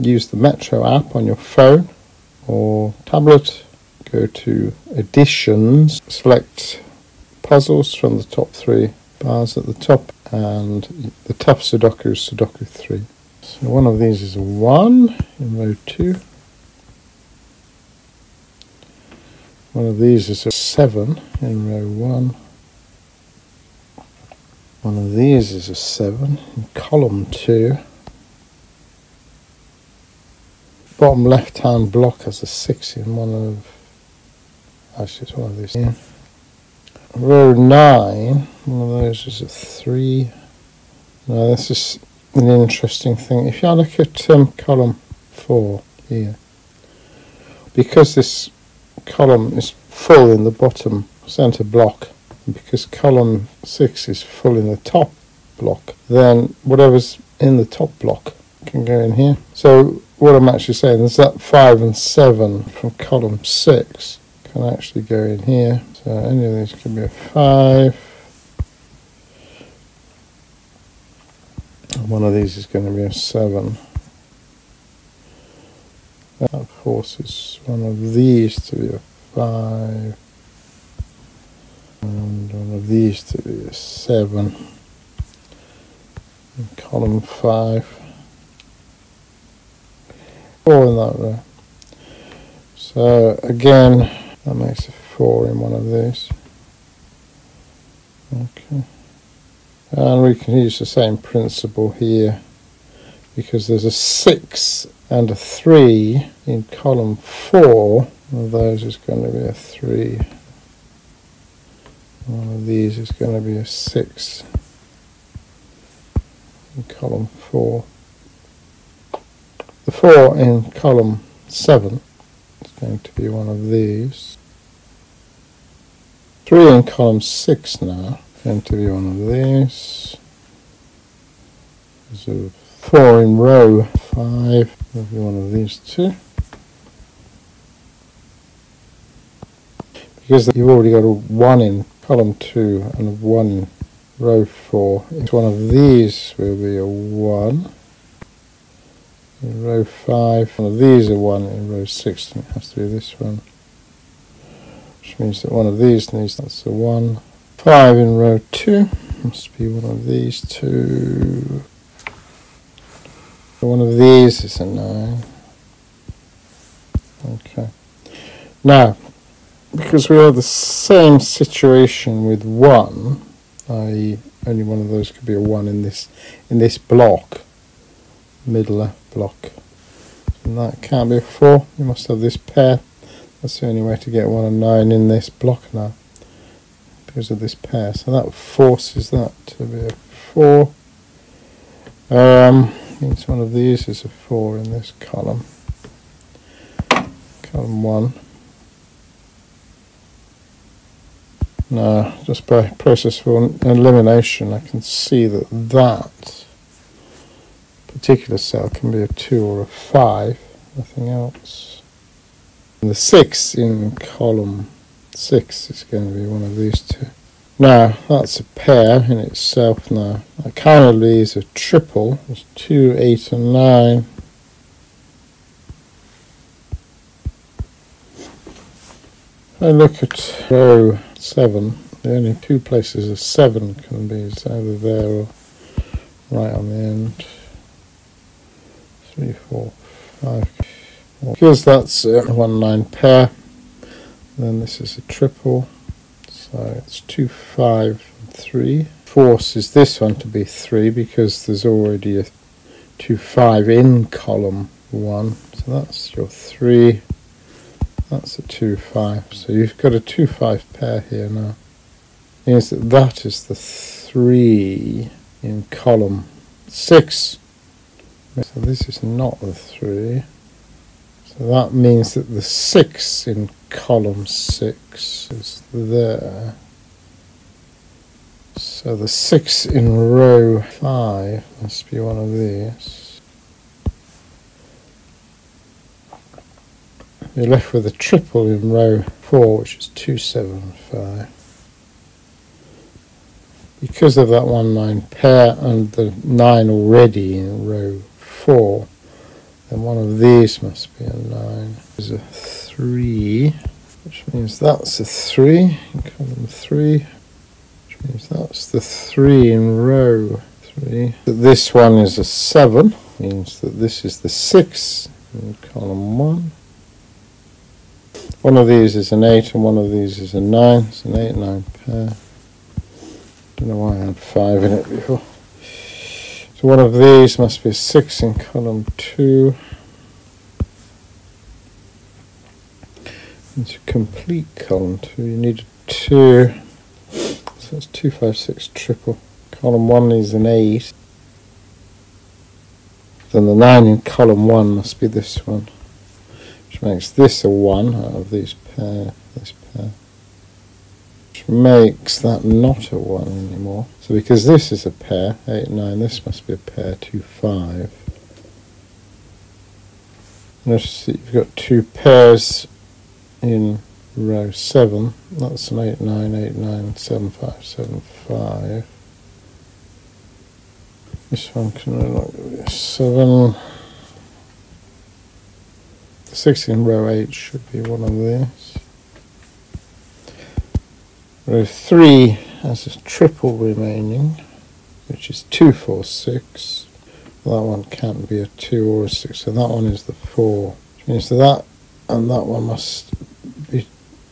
use the Metro app on your phone or tablet, go to Additions, select Puzzles from the top 3 bars at the top, and the top Sudoku is Sudoku 3. So one of these is a 1 in row 2. One of these is a 7 in row 1. One of these is a 7 in column 2. Bottom left hand block has a 6 in one of, actually it's one of these. Yeah. Row 9, one of those is a 3. Now this is an interesting thing. If you look at column 4 here, because this column is full in the bottom center block, because column 6 is full in the top block, then whatever's in the top block can go in here. So what I'm actually saying is that 5 and 7 from column 6 can actually go in here. So any of these can be a 5. And one of these is going to be a 7. That forces one of these to be a 5. And one of these to be a 7. In column 5. 4 in that row. So again, that makes a 4 in one of these. Okay. And we can use the same principle here, because there's a 6 and a 3 in column 4. One of those is going to be a 3. One of these is going to be a 6 in column 4. The 4 in column 7 is going to be one of these. 3 in column 6 now is going to be one of these. There's a 4 in row 5 will be one of these two. Because you've already got a 1 in column 2 and a 1 in row 4, each one of these will be a 1. In row 5, one of these are 1 in row 6, and it has to be this one. Which means that one of these needs, that's a 1. 5 in row 2, must be one of these two. One of these is a 9. Okay. Now, because we have the same situation with 1, i.e. only one of those could be a 1 in this block, middle left block, and that can't be a 4. You must have this pair. That's the only way to get 1 and 9 in this block now, because of this pair. So that forces that to be a 4. Means one of these is a 4 in this column. Column 1. Now, just by process of elimination, I can see that that particular cell can be a 2 or a 5, nothing else. And the 6 in column 6 is going to be one of these two. Now, that's a pair in itself now. That kind of leaves a triple. There's 2, 8 and 9. If I look at row 7, the only two places a 7 can be is either there or right on the end. 3, 4, 5. Because that's a 1, 9 pair, then this is a triple. So it's 2, 5, and 3. Forces this one to be 3 because there's already a 2, 5 in column 1. So that's your 3. That's a 2, 5. So you've got a 2, 5 pair here now. Means that that is the 3 in column 6. So this is not the 3. So that means that the 6 in column 6 is there. So the 6 in row 5 must be one of these. You're left with a triple in row 4, which is 2, 7, 5. Because of that 1, 9 pair and the 9 already in row 4, then one of these must be a 9. There's a 3, which means that's a 3 in column 3, which means that's the 3 in row 3. This one is a 7, means that this is the 6 in column 1. One of these is an 8 and one of these is a 9. It's an 8, 9 pair. Don't know why I had 5 in it before. So one of these must be a 6 in column 2. And to complete column 2, you need a 2. So it's 2, 5, 6 triple. Column 1 is an 8. Then the 9 in column 1 must be this one, which makes this a 1 out of these pair, this pair. Which makes that not a 1 anymore. So because this is a pair, 8, 9, this must be a pair, 2, 5. Notice that you've got 2 pairs in row 7. That's an 8, 9, 8, 9, 7, 5, 7, 5. This one can no longer be a 7. The 6 in row 8 should be one of these. Row 3 has a triple remaining, which is 2, 4, 6. That one can't be a 2 or a 6, so that one is the 4. Which means that and that one must be,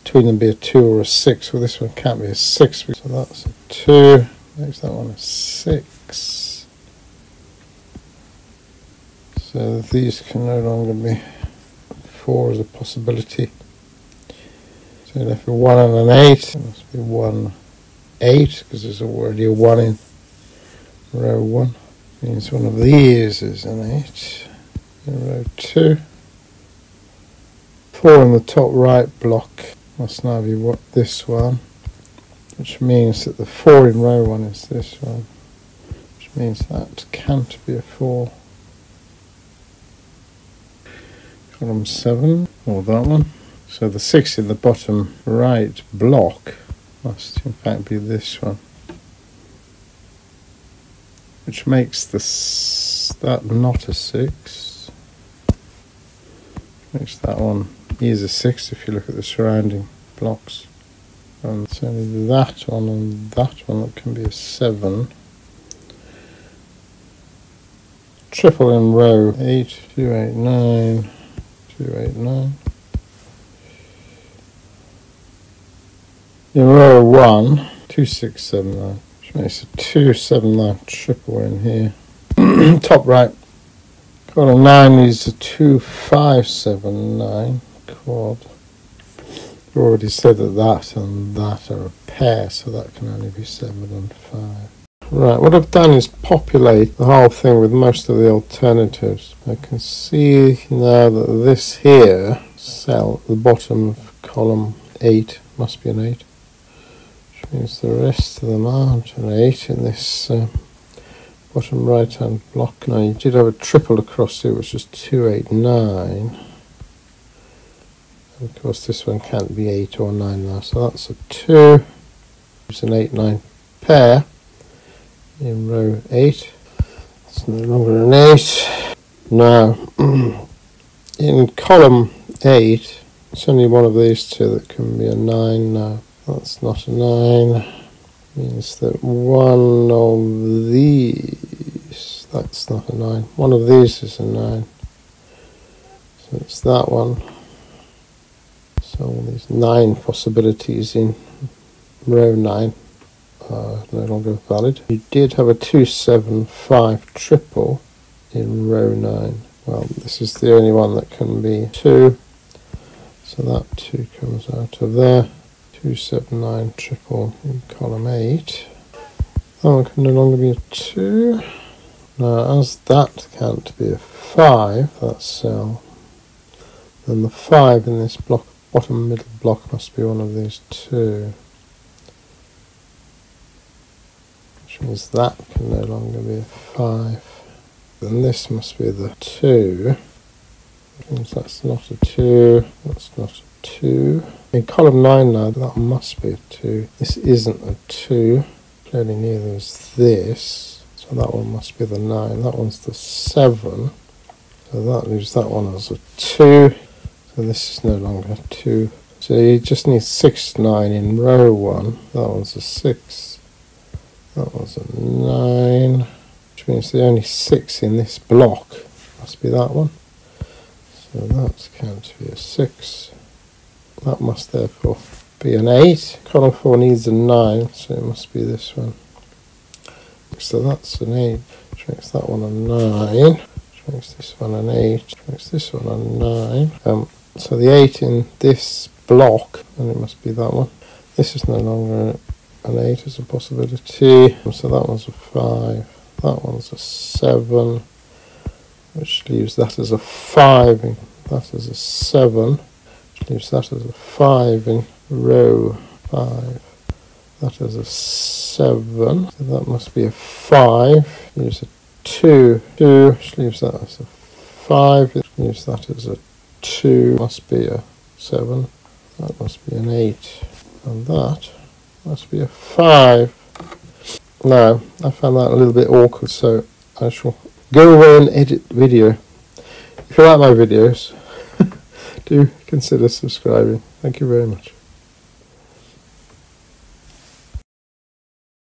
between them be a 2 or a 6. Well, this one can't be a 6, so that's a 2. Makes that one a 6. So these can no longer be 4 as a possibility. So left with 1 and an 8. It must be 1, 8, because there's already a 1 in row 1. Means one of these is an 8 in row 2. 4 in the top right block must now be this one, which means that the 4 in row 1 is this one, which means that can't be a 4. Column 7, or that one. So the 6 in the bottom right block must in fact be this one, which makes that not a 6. Makes that one is a 6 if you look at the surrounding blocks. And it's only that one and that one that can be a 7. Triple in row 8, 2, 8, 9. 2, 8, 9. In row 1, 2, 6, 7, 9, which makes a 2, 7, 9 triple in here. Top right, column 9 is a 2, 5, 7, 9 quad. We've already said that that and that are a pair, so that can only be 7 and 5. Right, what I've done is populate the whole thing with most of the alternatives. I can see now that this here, cell at the bottom of column 8, must be an 8. Which means the rest of them aren't an 8 in this bottom right hand block. Now you did have a triple across here, which is 2, 8, 9. And of course this one can't be 8 or 9 now, so that's a 2. It's an 8, 9 pair. In row 8, it's no longer an 8. Now, in column 8, it's only one of these two that can be a 9 now. That's not a 9. Means that one of these, that's not a 9. One of these is a 9. So it's that one. So all these 9 possibilities in row 9. No longer valid. You did have a 2, 7, 5 triple in row 9. Well, this is the only one that can be 2, so that 2 comes out of there. 2, 7, 9 triple in column 8. That one can no longer be a 2. Now, as that can't be a 5, that cell, then the 5 in this block, bottom middle block, must be one of these 2. Which means that can no longer be a 5. Then this must be the 2. Which means that's not a 2. That's not a 2. In column 9 now, that must be a 2. This isn't a 2. Clearly neither is this. So that one must be the 9. That one's the 7. So that leaves that one as a 2. So this is no longer 2. So you just need 6, 9 in row 1. That one's a 6. That one's a 9. Which means the only 6 in this block must be that one. So that's going to be a 6. That must therefore be an 8. Column 4 needs a 9, so it must be this one. So that's an 8, which makes that one a 9, which makes this one an 8, which makes this one a 9. So the 8 in this block, and it must be that one. This is no longer an 8 as a possibility. So that one's a 5, that one's a 7, which leaves that as a 5, and that as a 7, which leaves that as a 5 in row 5. That is a 7, so that must be a 5, leaves a 2, which leaves that as a 5, it leaves that as a 2, must be a 7, that must be an 8, and that must be a 5. Now, I found that a little bit awkward, so I shall go away and edit the video. If you like my videos, do consider subscribing. Thank you very much.